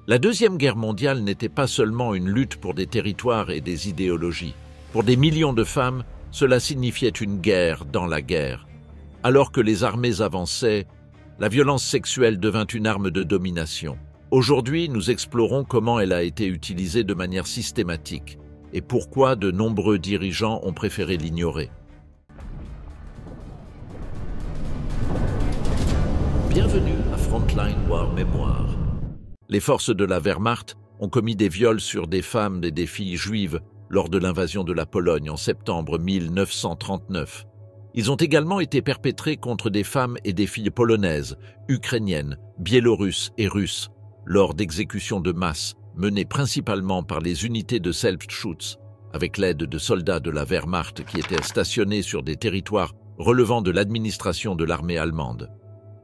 La Deuxième Guerre mondiale n'était pas seulement une lutte pour des territoires et des idéologies. Pour des millions de femmes, cela signifiait une guerre dans la guerre. Alors que les armées avançaient, la violence sexuelle devint une arme de domination. Aujourd'hui, nous explorons comment elle a été utilisée de manière systématique et pourquoi de nombreux dirigeants ont préféré l'ignorer. Bienvenue à Frontline War Mémoire. Les forces de la Wehrmacht ont commis des viols sur des femmes et des filles juives lors de l'invasion de la Pologne en septembre 1939. Ils ont également été perpétrés contre des femmes et des filles polonaises, ukrainiennes, biélorusses et russes, lors d'exécutions de masse menées principalement par les unités de Selbstschutz, avec l'aide de soldats de la Wehrmacht qui étaient stationnés sur des territoires relevant de l'administration de l'armée allemande.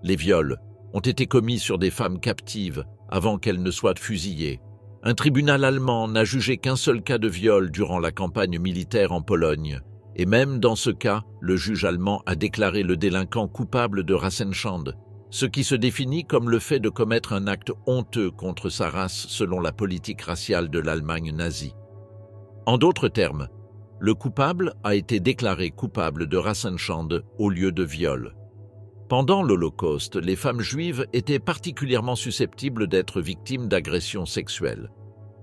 Les viols ont été commis sur des femmes captives avant qu'elles ne soient fusillées. Un tribunal allemand n'a jugé qu'un seul cas de viol durant la campagne militaire en Pologne, et même dans ce cas, le juge allemand a déclaré le délinquant coupable de Rassenschande, ce qui se définit comme le fait de commettre un acte honteux contre sa race selon la politique raciale de l'Allemagne nazie. En d'autres termes, le coupable a été déclaré coupable de Rassenschande au lieu de viol. Pendant l'Holocauste, les femmes juives étaient particulièrement susceptibles d'être victimes d'agressions sexuelles.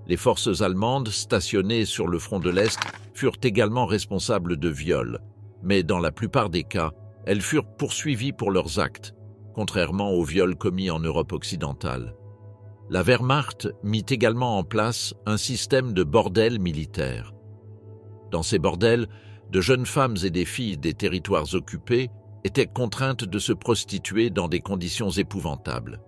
Les forces allemandes stationnées sur le front de l'Est furent également responsables de viols, mais dans la plupart des cas, elles furent poursuivies pour leurs actes, contrairement aux viols commis en Europe occidentale. La Wehrmacht mit également en place un système de bordels militaires. Dans ces bordels, de jeunes femmes et des filles des territoires occupés étaient contraintes de se prostituer dans des conditions épouvantables.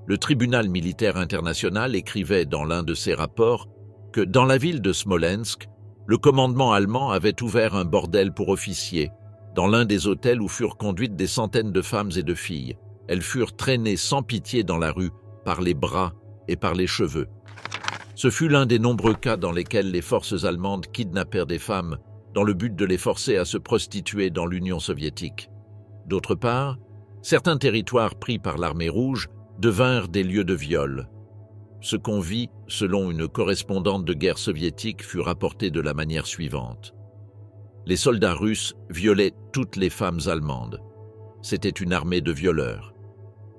Le tribunal militaire international écrivait dans l'un de ses rapports que dans la ville de Smolensk, le commandement allemand avait ouvert un bordel pour officiers, dans l'un des hôtels où furent conduites des centaines de femmes et de filles. Elles furent traînées sans pitié dans la rue, par les bras et par les cheveux. Ce fut l'un des nombreux cas dans lesquels les forces allemandes kidnappèrent des femmes dans le but de les forcer à se prostituer dans l'Union soviétique. D'autre part, certains territoires pris par l'armée rouge devinrent des lieux de viol. Ce qu'on vit, selon une correspondante de guerre soviétique, fut rapporté de la manière suivante. Les soldats russes violaient toutes les femmes allemandes. C'était une armée de violeurs.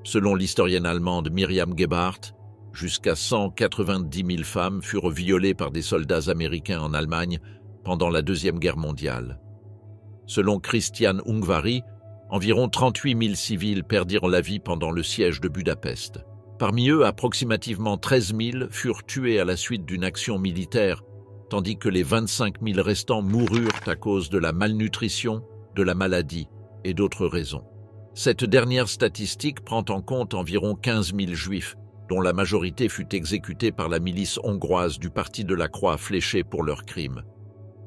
Selon l'historienne allemande Miriam Gebhardt, jusqu'à 190 000 femmes furent violées par des soldats américains en Allemagne pendant la Deuxième Guerre mondiale. Selon Christian Ungvari, environ 38 000 civils perdirent la vie pendant le siège de Budapest. Parmi eux, approximativement 13 000 furent tués à la suite d'une action militaire, tandis que les 25 000 restants moururent à cause de la malnutrition, de la maladie et d'autres raisons. Cette dernière statistique prend en compte environ 15 000 juifs, dont la majorité fut exécutée par la milice hongroise du Parti de la Croix fléchée pour leurs crimes.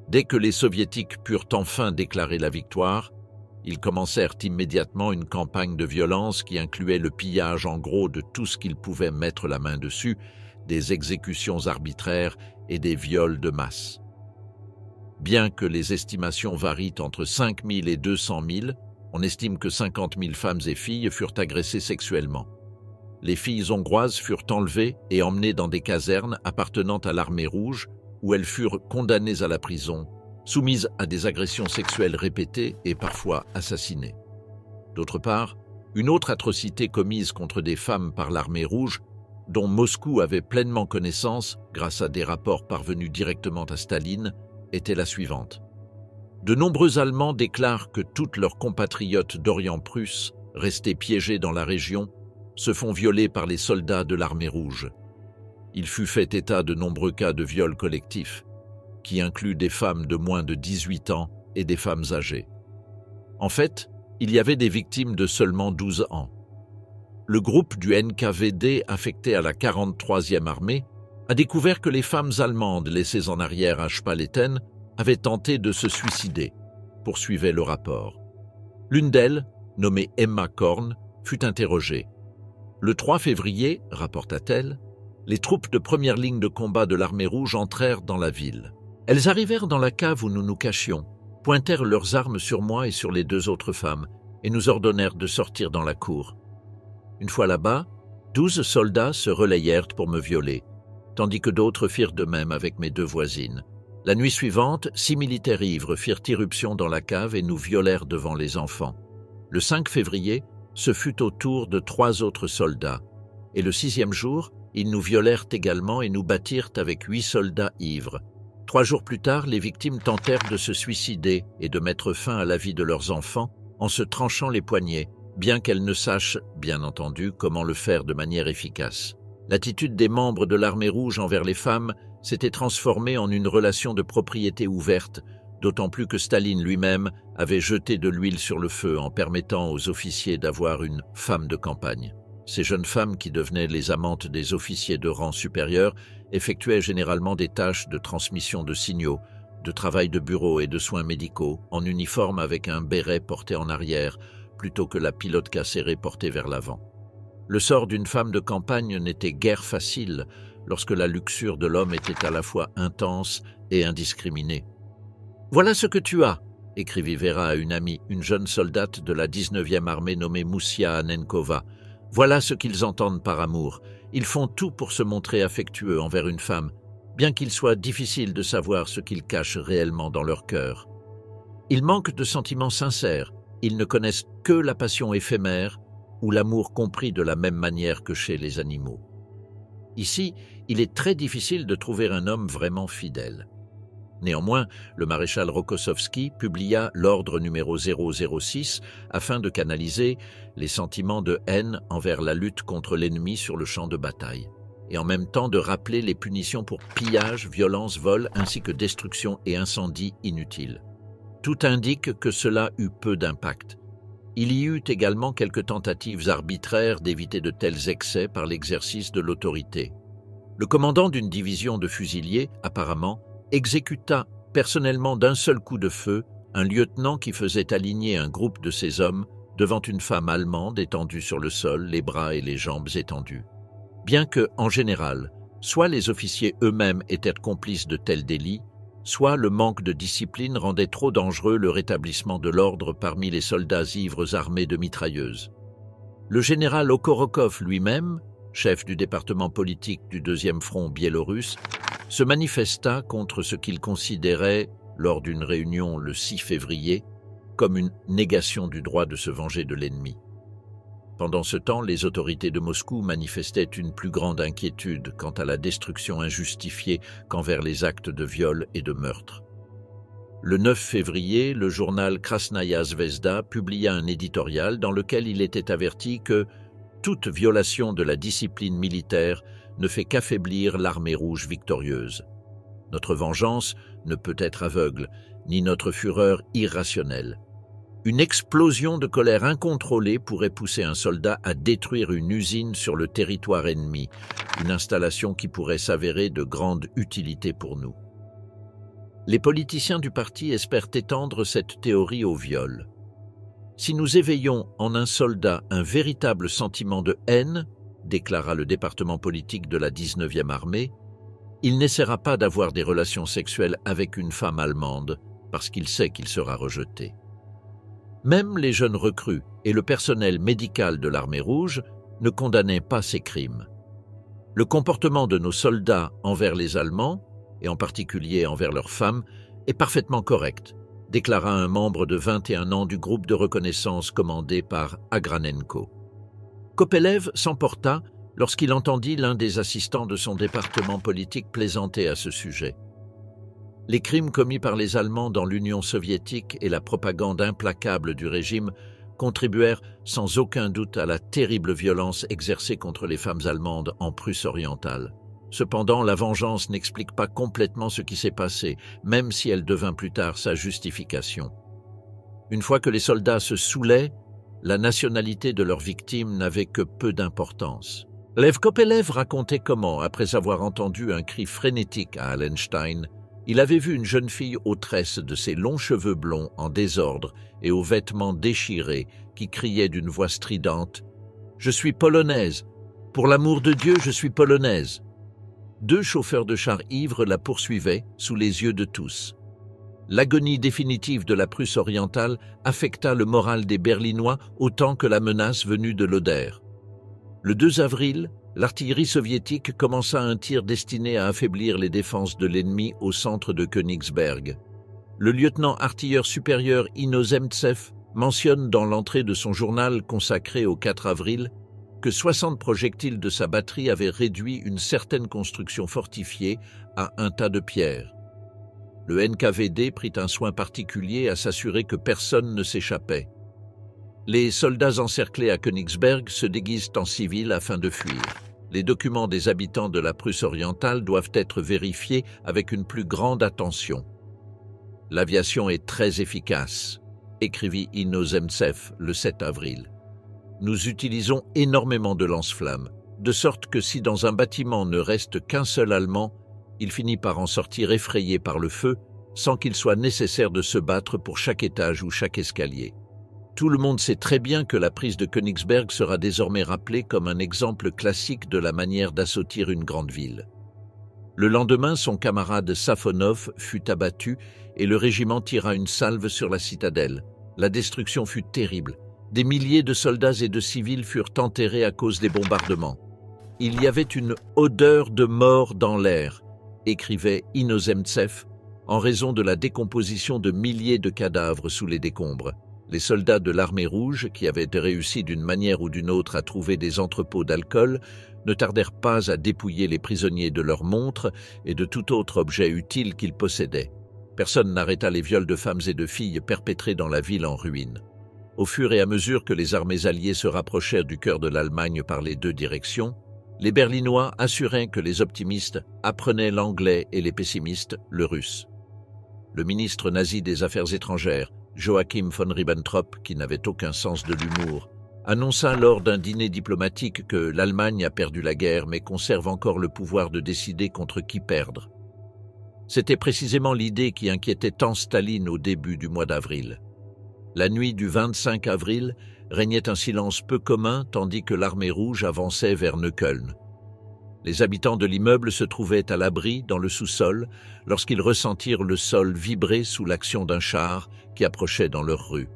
Dès que les soviétiques purent enfin déclarer la victoire, ils commencèrent immédiatement une campagne de violence qui incluait le pillage en gros de tout ce qu'ils pouvaient mettre la main dessus, des exécutions arbitraires et des viols de masse. Bien que les estimations varient entre 5 000 et 200 000, on estime que 50 000 femmes et filles furent agressées sexuellement. Les filles hongroises furent enlevées et emmenées dans des casernes appartenant à l'armée rouge, où elles furent condamnées à la prison, soumises à des agressions sexuelles répétées et parfois assassinées. D'autre part, une autre atrocité commise contre des femmes par l'armée rouge, dont Moscou avait pleinement connaissance grâce à des rapports parvenus directement à Staline, était la suivante. De nombreux Allemands déclarent que toutes leurs compatriotes d'Orient prusse, restés piégés dans la région, se font violer par les soldats de l'armée rouge. Il fut fait état de nombreux cas de viols collectifs, qui incluent des femmes de moins de 18 ans et des femmes âgées. En fait, il y avait des victimes de seulement 12 ans. Le groupe du NKVD affecté à la 43e armée a découvert que les femmes allemandes laissées en arrière à Spalletten avaient tenté de se suicider, poursuivait le rapport. L'une d'elles, nommée Emma Korn, fut interrogée. Le 3 février, rapporta-t-elle, les troupes de première ligne de combat de l'armée rouge entrèrent dans la ville. Elles arrivèrent dans la cave où nous nous cachions, pointèrent leurs armes sur moi et sur les 2 autres femmes, et nous ordonnèrent de sortir dans la cour. Une fois là-bas, 12 soldats se relayèrent pour me violer, tandis que d'autres firent de même avec mes 2 voisines. La nuit suivante, 6 militaires ivres firent irruption dans la cave et nous violèrent devant les enfants. Le 5 février, ce fut au tour de 3 autres soldats, et le 6e jour, ils nous violèrent également et nous battirent avec 8 soldats ivres. 3 jours plus tard, les victimes tentèrent de se suicider et de mettre fin à la vie de leurs enfants en se tranchant les poignets, bien qu'elles ne sachent, bien entendu, comment le faire de manière efficace. L'attitude des membres de l'Armée rouge envers les femmes s'était transformée en une relation de propriété ouverte, d'autant plus que Staline lui-même avait jeté de l'huile sur le feu en permettant aux officiers d'avoir une femme de campagne. Ces jeunes femmes qui devenaient les amantes des officiers de rang supérieur effectuaient généralement des tâches de transmission de signaux, de travail de bureau et de soins médicaux, en uniforme avec un béret porté en arrière, plutôt que la pilote serrée portée vers l'avant. Le sort d'une femme de campagne n'était guère facile lorsque la luxure de l'homme était à la fois intense et indiscriminée. « Voilà ce que tu as !» écrivit Vera à une amie, une jeune soldate de la 19e armée nommée Moussia Anenkova. « Voilà ce qu'ils entendent par amour. Ils font tout pour se montrer affectueux envers une femme, bien qu'il soit difficile de savoir ce qu'ils cachent réellement dans leur cœur. Ils manquent de sentiments sincères, ils ne connaissent que la passion éphémère ou l'amour compris de la même manière que chez les animaux. Ici, il est très difficile de trouver un homme vraiment fidèle. Néanmoins, le maréchal Rokossovski publia l'ordre numéro 006 afin de canaliser les sentiments de haine envers la lutte contre l'ennemi sur le champ de bataille, et en même temps de rappeler les punitions pour pillage, violence, vol, ainsi que destruction et incendie inutiles. Tout indique que cela eut peu d'impact. Il y eut également quelques tentatives arbitraires d'éviter de tels excès par l'exercice de l'autorité. Le commandant d'une division de fusiliers, apparemment, exécuta personnellement d'un seul coup de feu un lieutenant qui faisait aligner un groupe de ses hommes devant une femme allemande étendue sur le sol, les bras et les jambes étendus. Bien que, en général, soit les officiers eux-mêmes étaient complices de tels délits, soit le manque de discipline rendait trop dangereux le rétablissement de l'ordre parmi les soldats ivres armés de mitrailleuses. Le général Okorokov lui-même, chef du département politique du 2e front biélorusse, se manifesta contre ce qu'il considérait, lors d'une réunion le 6 février, comme une négation du droit de se venger de l'ennemi. Pendant ce temps, les autorités de Moscou manifestaient une plus grande inquiétude quant à la destruction injustifiée qu'envers les actes de viol et de meurtre. Le 9 février, le journal Krasnaya Zvezda publia un éditorial dans lequel il était averti que toute violation de la discipline militaire ne fait qu'affaiblir l'armée rouge victorieuse. Notre vengeance ne peut être aveugle, ni notre fureur irrationnelle. Une explosion de colère incontrôlée pourrait pousser un soldat à détruire une usine sur le territoire ennemi, une installation qui pourrait s'avérer de grande utilité pour nous. Les politiciens du parti espèrent étendre cette théorie au viol. Si nous éveillons en un soldat un véritable sentiment de haine, déclara le département politique de la 19e armée, il n'essaiera pas d'avoir des relations sexuelles avec une femme allemande parce qu'il sait qu'il sera rejeté. Même les jeunes recrues et le personnel médical de l'armée rouge ne condamnaient pas ces crimes. Le comportement de nos soldats envers les Allemands, et en particulier envers leurs femmes, est parfaitement correct, déclara un membre de 21 ans du groupe de reconnaissance commandé par Agranenko. Kopelev s'emporta lorsqu'il entendit l'un des assistants de son département politique plaisanter à ce sujet. Les crimes commis par les Allemands dans l'Union soviétique et la propagande implacable du régime contribuèrent sans aucun doute à la terrible violence exercée contre les femmes allemandes en Prusse orientale. Cependant, la vengeance n'explique pas complètement ce qui s'est passé, même si elle devint plus tard sa justification. Une fois que les soldats se saoulaient, la nationalité de leurs victimes n'avait que peu d'importance. Lev Kopelev racontait comment, après avoir entendu un cri frénétique à Allenstein, il avait vu une jeune fille aux tresses de ses longs cheveux blonds en désordre et aux vêtements déchirés qui criait d'une voix stridente « Je suis polonaise! Pour l'amour de Dieu, je suis polonaise !» 2 chauffeurs de chars ivres la poursuivaient sous les yeux de tous. L'agonie définitive de la Prusse orientale affecta le moral des Berlinois autant que la menace venue de l'Oder. Le 2 avril, l'artillerie soviétique commença un tir destiné à affaiblir les défenses de l'ennemi au centre de Königsberg. Le lieutenant artilleur supérieur Inozemtsev mentionne dans l'entrée de son journal consacré au 4 avril que 60 projectiles de sa batterie avaient réduit une certaine construction fortifiée à un tas de pierres. Le NKVD prit un soin particulier à s'assurer que personne ne s'échappait. Les soldats encerclés à Königsberg se déguisent en civils afin de fuir. Les documents des habitants de la Prusse orientale doivent être vérifiés avec une plus grande attention. « L'aviation est très efficace », écrivit Inozemtsev le 7 avril. « Nous utilisons énormément de lance-flammes, de sorte que si dans un bâtiment ne reste qu'un seul Allemand, il finit par en sortir effrayé par le feu, sans qu'il soit nécessaire de se battre pour chaque étage ou chaque escalier. Tout le monde sait très bien que la prise de Königsberg sera désormais rappelée comme un exemple classique de la manière d'assautir une grande ville. Le lendemain, son camarade Safonov fut abattu et le régiment tira une salve sur la citadelle. La destruction fut terrible. Des milliers de soldats et de civils furent enterrés à cause des bombardements. Il y avait une odeur de mort dans l'air, écrivait Inozemtsev, en raison de la décomposition de milliers de cadavres sous les décombres. Les soldats de l'armée rouge, qui avaient réussi d'une manière ou d'une autre à trouver des entrepôts d'alcool, ne tardèrent pas à dépouiller les prisonniers de leurs montres et de tout autre objet utile qu'ils possédaient. Personne n'arrêta les viols de femmes et de filles perpétrés dans la ville en ruine. Au fur et à mesure que les armées alliées se rapprochèrent du cœur de l'Allemagne par les deux directions, les Berlinois assuraient que les optimistes apprenaient l'anglais et les pessimistes le russe. Le ministre nazi des Affaires étrangères, Joachim von Ribbentrop, qui n'avait aucun sens de l'humour, annonça lors d'un dîner diplomatique que l'Allemagne a perdu la guerre mais conserve encore le pouvoir de décider contre qui perdre. C'était précisément l'idée qui inquiétait tant Staline au début du mois d'avril. La nuit du 25 avril régnait un silence peu commun tandis que l'armée rouge avançait vers Neukölln. Les habitants de l'immeuble se trouvaient à l'abri dans le sous-sol lorsqu'ils ressentirent le sol vibrer sous l'action d'un char qui approchait dans leur rue.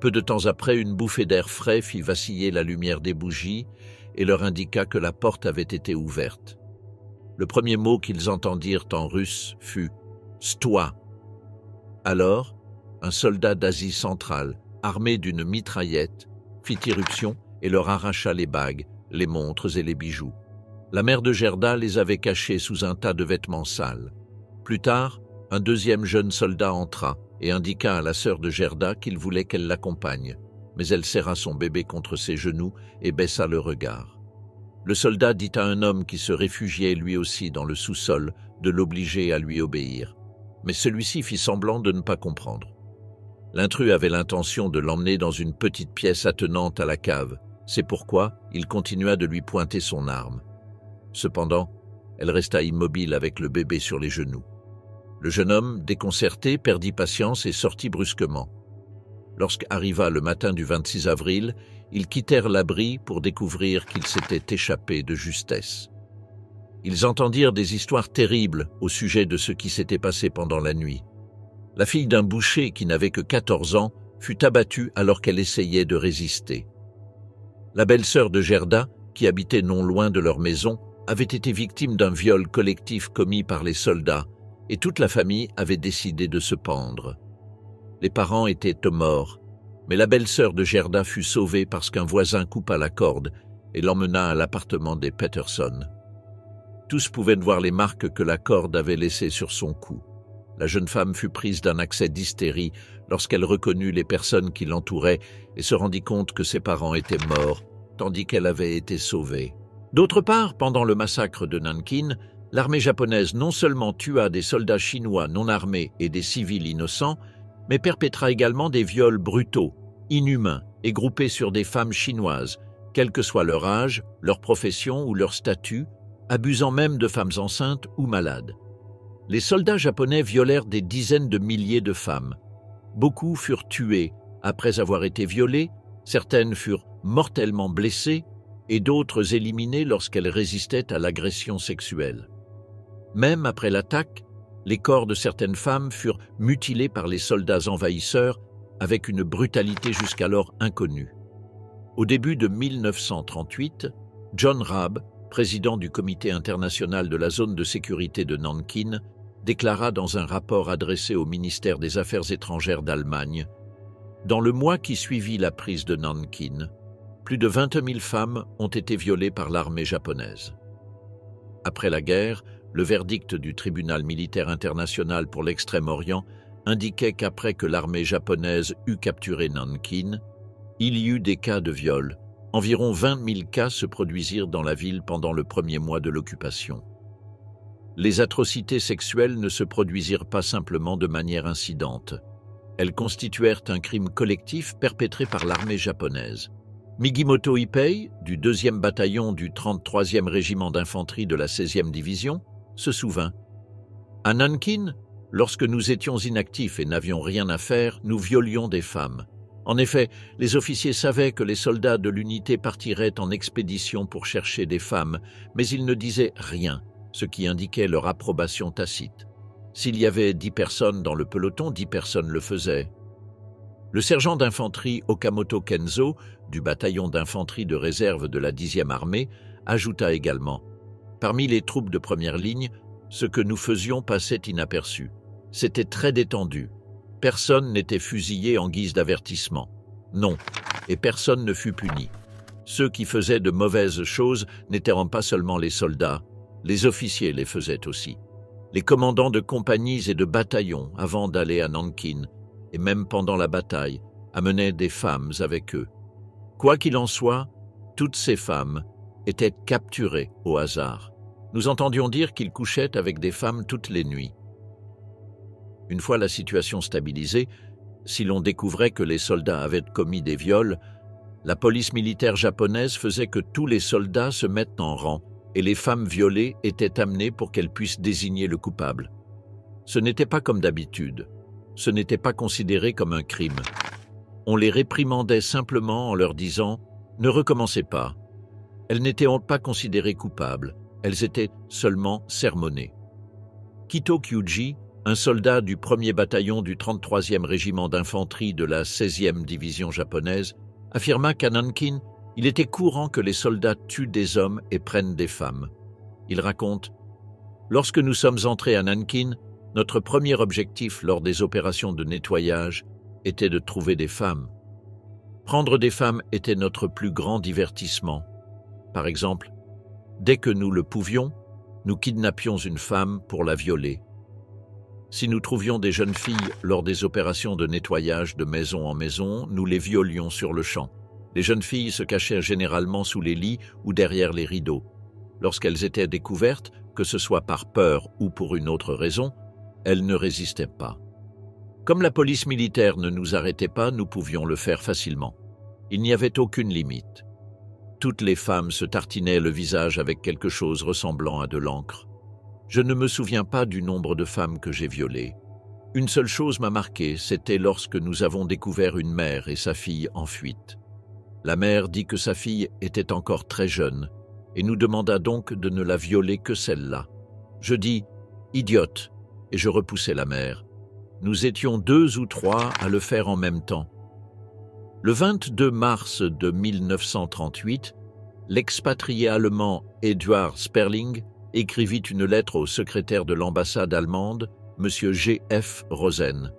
Peu de temps après, une bouffée d'air frais fit vaciller la lumière des bougies et leur indiqua que la porte avait été ouverte. Le premier mot qu'ils entendirent en russe fut « Stoi ». Alors, un soldat d'Asie centrale, armé d'une mitraillette, fit irruption et leur arracha les bagues, les montres et les bijoux. La mère de Gerda les avait cachés sous un tas de vêtements sales. Plus tard, un deuxième jeune soldat entra et indiqua à la sœur de Gerda qu'il voulait qu'elle l'accompagne, mais elle serra son bébé contre ses genoux et baissa le regard. Le soldat dit à un homme qui se réfugiait lui aussi dans le sous-sol de l'obliger à lui obéir, mais celui-ci fit semblant de ne pas comprendre. L'intrus avait l'intention de l'emmener dans une petite pièce attenante à la cave, c'est pourquoi il continua de lui pointer son arme. Cependant, elle resta immobile avec le bébé sur les genoux. Le jeune homme, déconcerté, perdit patience et sortit brusquement. Lorsqu'arriva le matin du 26 avril, ils quittèrent l'abri pour découvrir qu'ils s'étaient échappés de justesse. Ils entendirent des histoires terribles au sujet de ce qui s'était passé pendant la nuit. La fille d'un boucher qui n'avait que 14 ans fut abattue alors qu'elle essayait de résister. La belle-sœur de Gerda, qui habitait non loin de leur maison, avait été victime d'un viol collectif commis par les soldats et toute la famille avait décidé de se pendre. Les parents étaient morts, mais la belle-sœur de Gerda fut sauvée parce qu'un voisin coupa la corde et l'emmena à l'appartement des Peterson. Tous pouvaient voir les marques que la corde avait laissées sur son cou. La jeune femme fut prise d'un accès d'hystérie lorsqu'elle reconnut les personnes qui l'entouraient et se rendit compte que ses parents étaient morts, tandis qu'elle avait été sauvée. D'autre part, pendant le massacre de Nankin, l'armée japonaise non seulement tua des soldats chinois non armés et des civils innocents, mais perpétra également des viols brutaux, inhumains et groupés sur des femmes chinoises, quel que soit leur âge, leur profession ou leur statut, abusant même de femmes enceintes ou malades. Les soldats japonais violèrent des dizaines de milliers de femmes. Beaucoup furent tués après avoir été violées, certaines furent mortellement blessées et d'autres éliminées lorsqu'elles résistaient à l'agression sexuelle. Même après l'attaque, les corps de certaines femmes furent mutilés par les soldats envahisseurs avec une brutalité jusqu'alors inconnue. Au début de 1938, John Raab, président du Comité international de la zone de sécurité de Nankin, déclara dans un rapport adressé au ministère des Affaires étrangères d'Allemagne: « Dans le mois qui suivit la prise de Nankin, plus de 20 000 femmes ont été violées par l'armée japonaise. » Après la guerre, le verdict du tribunal militaire international pour l'Extrême-Orient indiquait qu'après que l'armée japonaise eut capturé Nankin, il y eut des cas de viol. Environ 20 000 cas se produisirent dans la ville pendant le premier mois de l'occupation. Les atrocités sexuelles ne se produisirent pas simplement de manière incidente. Elles constituèrent un crime collectif perpétré par l'armée japonaise. Migimoto Ippei, du 2e bataillon du 33e régiment d'infanterie de la 16e division, se souvint: « À Nankin, lorsque nous étions inactifs et n'avions rien à faire, nous violions des femmes. En effet, les officiers savaient que les soldats de l'unité partiraient en expédition pour chercher des femmes, mais ils ne disaient rien, ce qui indiquait leur approbation tacite. S'il y avait 10 personnes dans le peloton, 10 personnes le faisaient. » Le sergent d'infanterie Okamoto Kenzo, du bataillon d'infanterie de réserve de la 10e armée, ajouta également: « Parmi les troupes de première ligne, ce que nous faisions passait inaperçu. C'était très détendu. Personne n'était fusillé en guise d'avertissement. Non, et personne ne fut puni. Ceux qui faisaient de mauvaises choses n'étaient pas seulement les soldats, les officiers les faisaient aussi. Les commandants de compagnies et de bataillons, avant d'aller à Nankin, et même pendant la bataille, amenaient des femmes avec eux. Quoi qu'il en soit, toutes ces femmes étaient capturées au hasard. Nous entendions dire qu'ils couchaient avec des femmes toutes les nuits. » Une fois la situation stabilisée, si l'on découvrait que les soldats avaient commis des viols, la police militaire japonaise faisait que tous les soldats se mettent en rang et les femmes violées étaient amenées pour qu'elles puissent désigner le coupable. Ce n'était pas comme d'habitude. Ce n'était pas considéré comme un crime. On les réprimandait simplement en leur disant « Ne recommencez pas ». Elles n'étaient pas considérées coupables, elles étaient seulement sermonnées. Kito Kyuji, un soldat du 1er bataillon du 33e régiment d'infanterie de la 16e division japonaise, affirma qu'à Nankin, il était courant que les soldats tuent des hommes et prennent des femmes. Il raconte: « Lorsque nous sommes entrés à Nankin, notre premier objectif lors des opérations de nettoyage était de trouver des femmes. Prendre des femmes était notre plus grand divertissement. Par exemple, dès que nous le pouvions, nous kidnappions une femme pour la violer. Si nous trouvions des jeunes filles lors des opérations de nettoyage de maison en maison, nous les violions sur le champ. Les jeunes filles se cachaient généralement sous les lits ou derrière les rideaux. Lorsqu'elles étaient découvertes, que ce soit par peur ou pour une autre raison, elles ne résistaient pas. Comme la police militaire ne nous arrêtait pas, nous pouvions le faire facilement. Il n'y avait aucune limite. Toutes les femmes se tartinaient le visage avec quelque chose ressemblant à de l'encre. Je ne me souviens pas du nombre de femmes que j'ai violées. Une seule chose m'a marqué, c'était lorsque nous avons découvert une mère et sa fille en fuite. La mère dit que sa fille était encore très jeune et nous demanda donc de ne la violer que celle-là. Je dis « idiote » et je repoussai la mère. Nous étions 2 ou 3 à le faire en même temps. Le 22 mars de 1938, l'expatrié allemand Eduard Sperling écrivit une lettre au secrétaire de l'ambassade allemande, M. G.F. Rosen.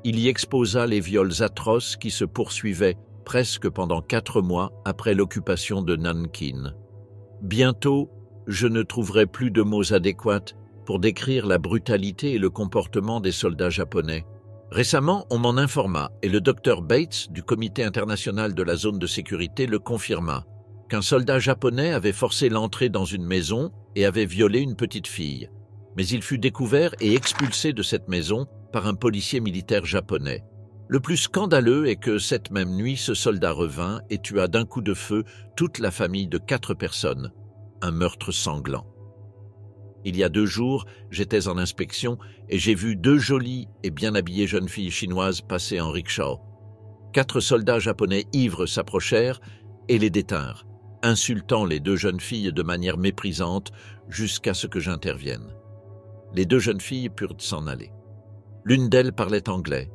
Il y exposa les viols atroces qui se poursuivaient presque pendant 4 mois après l'occupation de Nankin. Bientôt, je ne trouverai plus de mots adéquats pour décrire la brutalité et le comportement des soldats japonais. Récemment, on m'en informa et le docteur Bates du Comité international de la zone de sécurité le confirma, qu'un soldat japonais avait forcé l'entrée dans une maison et avait violé une petite fille. Mais il fut découvert et expulsé de cette maison par un policier militaire japonais. Le plus scandaleux est que cette même nuit, ce soldat revint et tua d'un coup de feu toute la famille de 4 personnes. Un meurtre sanglant. Il y a 2 jours, j'étais en inspection et j'ai vu 2 jolies et bien habillées jeunes filles chinoises passer en rickshaw. 4 soldats japonais ivres s'approchèrent et les détinrent, insultant les 2 jeunes filles de manière méprisante jusqu'à ce que j'intervienne. Les 2 jeunes filles purent s'en aller. L'une d'elles parlait anglais.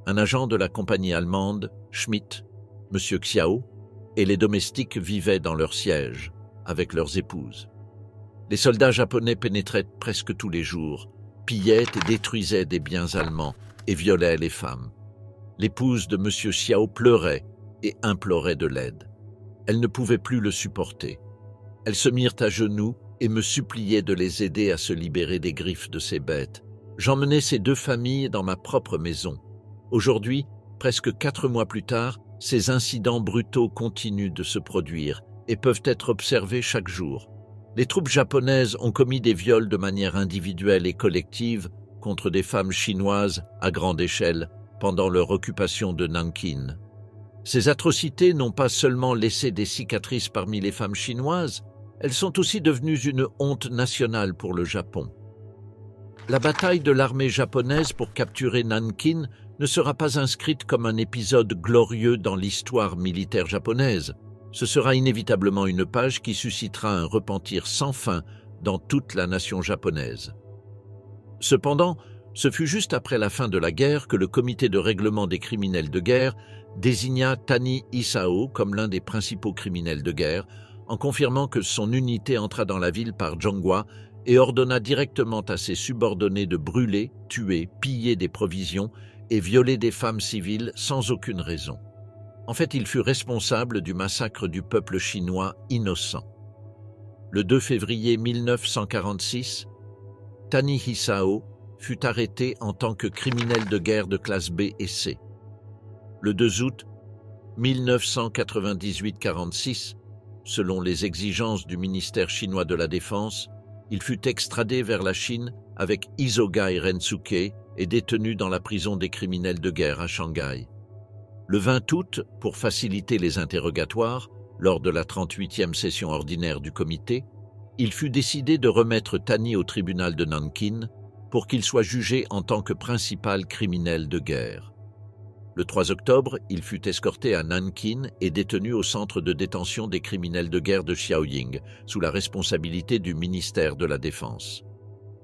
Un agent de la compagnie allemande, Schmidt, M. Xiao, et les domestiques vivaient dans leur siège, avec leurs épouses. Les soldats japonais pénétraient presque tous les jours, pillaient et détruisaient des biens allemands et violaient les femmes. L'épouse de M. Xiao pleurait et implorait de l'aide. Elle ne pouvait plus le supporter. Elles se mirent à genoux et me suppliaient de les aider à se libérer des griffes de ces bêtes. J'emmenais ces deux familles dans ma propre maison. Aujourd'hui, presque 4 mois plus tard, ces incidents brutaux continuent de se produire et peuvent être observés chaque jour. Les troupes japonaises ont commis des viols de manière individuelle et collective contre des femmes chinoises à grande échelle pendant leur occupation de Nankin. Ces atrocités n'ont pas seulement laissé des cicatrices parmi les femmes chinoises, elles sont aussi devenues une honte nationale pour le Japon. La bataille de l'armée japonaise pour capturer Nankin ne sera pas inscrite comme un épisode glorieux dans l'histoire militaire japonaise. Ce sera inévitablement une page qui suscitera un repentir sans fin dans toute la nation japonaise. Cependant, ce fut juste après la fin de la guerre que le comité de règlement des criminels de guerre désigna Tani Hisao comme l'un des principaux criminels de guerre, en confirmant que son unité entra dans la ville par Zhonghua et ordonna directement à ses subordonnés de brûler, tuer, piller des provisions et violer des femmes civiles sans aucune raison. En fait, il fut responsable du massacre du peuple chinois innocent. Le 2 février 1946, Tani Hisao fut arrêté en tant que criminel de guerre de classe B et C. Le 2 août 1998-46, selon les exigences du ministère chinois de la Défense, il fut extradé vers la Chine avec Isogai Rensuke et détenu dans la prison des criminels de guerre à Shanghai. Le 20 août, pour faciliter les interrogatoires, lors de la 38e session ordinaire du comité, il fut décidé de remettre Tani au tribunal de Nankin pour qu'il soit jugé en tant que principal criminel de guerre. Le 3 octobre, il fut escorté à Nankin et détenu au centre de détention des criminels de guerre de Xiaoying, sous la responsabilité du ministère de la Défense.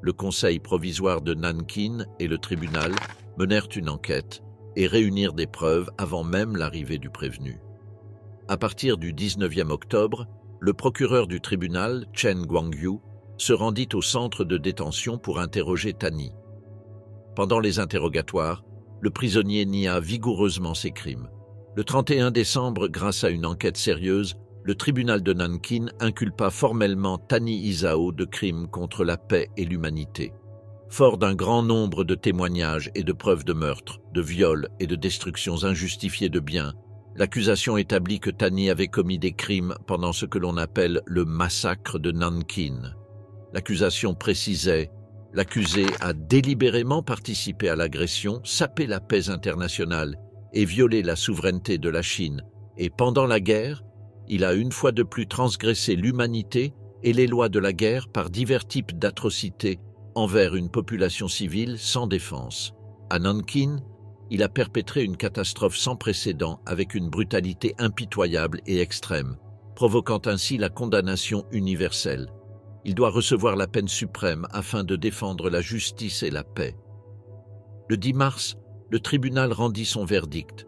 Le conseil provisoire de Nankin et le tribunal menèrent une enquête et réunirent des preuves avant même l'arrivée du prévenu. À partir du 19e octobre, le procureur du tribunal, Chen Guangyu, se rendit au centre de détention pour interroger Tani. Pendant les interrogatoires, le prisonnier nia vigoureusement ses crimes. Le 31 décembre, grâce à une enquête sérieuse, le tribunal de Nankin inculpa formellement Tani Hisao de crimes contre la paix et l'humanité. Fort d'un grand nombre de témoignages et de preuves de meurtre, de viols et de destructions injustifiées de biens, l'accusation établit que Tani avait commis des crimes pendant ce que l'on appelle le massacre de Nankin. L'accusation précisait: l'accusé a délibérément participé à l'agression, sapé la paix internationale et violé la souveraineté de la Chine, et pendant la guerre, il a une fois de plus transgressé l'humanité et les lois de la guerre par divers types d'atrocités envers une population civile sans défense. À Nankin, il a perpétré une catastrophe sans précédent avec une brutalité impitoyable et extrême, provoquant ainsi la condamnation universelle. Il doit recevoir la peine suprême afin de défendre la justice et la paix. Le 10 mars, le tribunal rendit son verdict.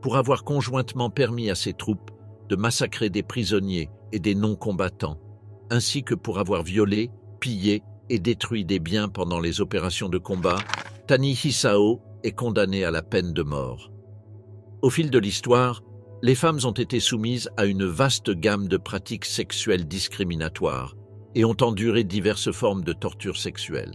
Pour avoir conjointement permis à ses troupes de massacrer des prisonniers et des non-combattants, ainsi que pour avoir violé, pillé et détruit des biens pendant les opérations de combat, Tani Hisao est condamné à la peine de mort. Au fil de l'histoire, les femmes ont été soumises à une vaste gamme de pratiques sexuelles discriminatoires et ont enduré diverses formes de torture sexuelle.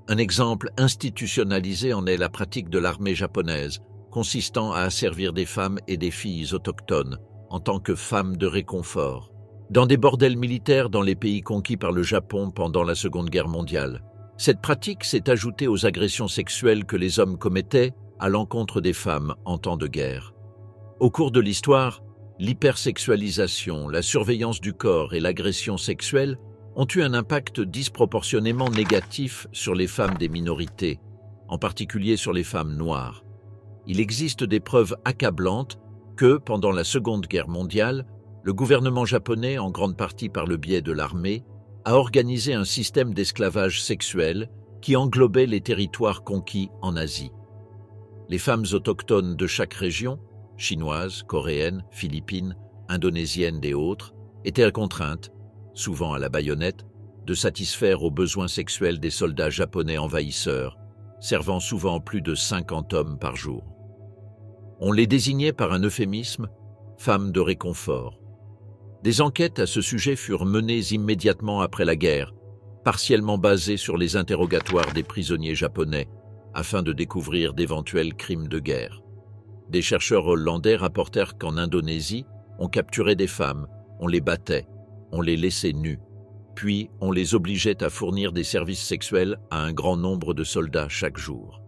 Un exemple institutionnalisé en est la pratique de l'armée japonaise, consistant à asservir des femmes et des filles autochtones en tant que femmes de réconfort, dans des bordels militaires dans les pays conquis par le Japon pendant la Seconde Guerre mondiale. Cette pratique s'est ajoutée aux agressions sexuelles que les hommes commettaient à l'encontre des femmes en temps de guerre. Au cours de l'histoire, l'hypersexualisation, la surveillance du corps et l'agression sexuelle ont eu un impact disproportionnément négatif sur les femmes des minorités, en particulier sur les femmes noires. Il existe des preuves accablantes que, pendant la Seconde Guerre mondiale, le gouvernement japonais, en grande partie par le biais de l'armée, a organisé un système d'esclavage sexuel qui englobait les territoires conquis en Asie. Les femmes autochtones de chaque région, chinoises, coréennes, philippines, indonésiennes et autres, étaient contraintes, souvent à la baïonnette, de satisfaire aux besoins sexuels des soldats japonais envahisseurs, servant souvent plus de 50 hommes par jour. On les désignait par un euphémisme « femmes de réconfort ». Des enquêtes à ce sujet furent menées immédiatement après la guerre, partiellement basées sur les interrogatoires des prisonniers japonais, afin de découvrir d'éventuels crimes de guerre. Des chercheurs hollandais rapportèrent qu'en Indonésie, on capturait des femmes, on les battait, on les laissait nues, puis on les obligeait à fournir des services sexuels à un grand nombre de soldats chaque jour.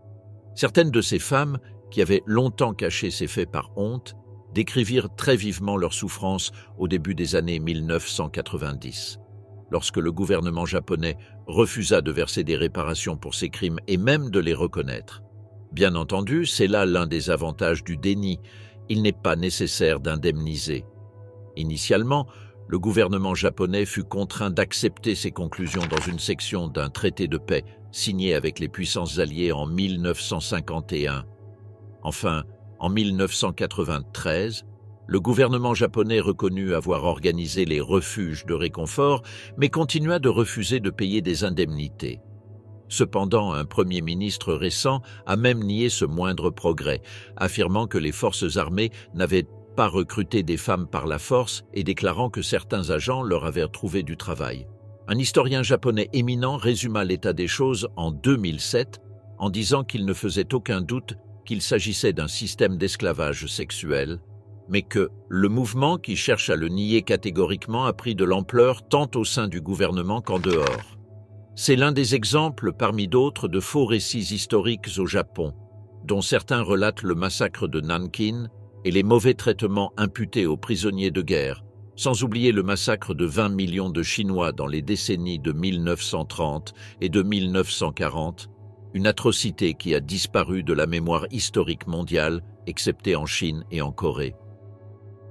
Certaines de ces femmes, qui avaient longtemps caché ces faits par honte, décrivirent très vivement leurs souffrances au début des années 1990, lorsque le gouvernement japonais refusa de verser des réparations pour ces crimes et même de les reconnaître. Bien entendu, c'est là l'un des avantages du déni, il n'est pas nécessaire d'indemniser. Initialement, le gouvernement japonais fut contraint d'accepter ces conclusions dans une section d'un traité de paix signé avec les puissances alliées en 1951. Enfin, en 1993, le gouvernement japonais reconnut avoir organisé les refuges de réconfort, mais continua de refuser de payer des indemnités. Cependant, un Premier ministre récent a même nié ce moindre progrès, affirmant que les forces armées n'avaient pas recruté des femmes par la force et déclarant que certains agents leur avaient trouvé du travail. Un historien japonais éminent résuma l'état des choses en 2007 en disant qu'il ne faisait aucun doute qu'il s'agissait d'un système d'esclavage sexuel, mais que le mouvement qui cherche à le nier catégoriquement a pris de l'ampleur tant au sein du gouvernement qu'en dehors. C'est l'un des exemples parmi d'autres de faux récits historiques au Japon, dont certains relatent le massacre de Nankin et les mauvais traitements imputés aux prisonniers de guerre, sans oublier le massacre de 20 millions de Chinois dans les décennies de 1930 et de 1940, une atrocité qui a disparu de la mémoire historique mondiale, excepté en Chine et en Corée.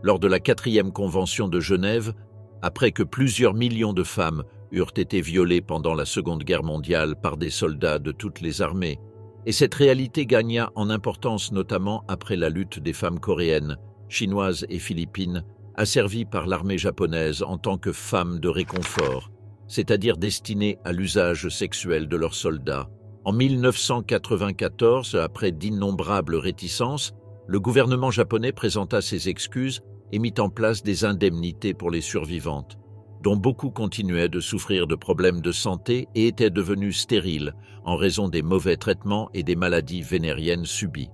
Lors de la 4e Convention de Genève, après que plusieurs millions de femmes eurent été violées pendant la Seconde Guerre mondiale par des soldats de toutes les armées, et cette réalité gagna en importance notamment après la lutte des femmes coréennes, chinoises et philippines, asservies par l'armée japonaise en tant que femmes de réconfort, c'est-à-dire destinées à l'usage sexuel de leurs soldats. En 1994, après d'innombrables réticences, le gouvernement japonais présenta ses excuses et mit en place des indemnités pour les survivantes, dont beaucoup continuaient de souffrir de problèmes de santé et étaient devenues stériles en raison des mauvais traitements et des maladies vénériennes subies.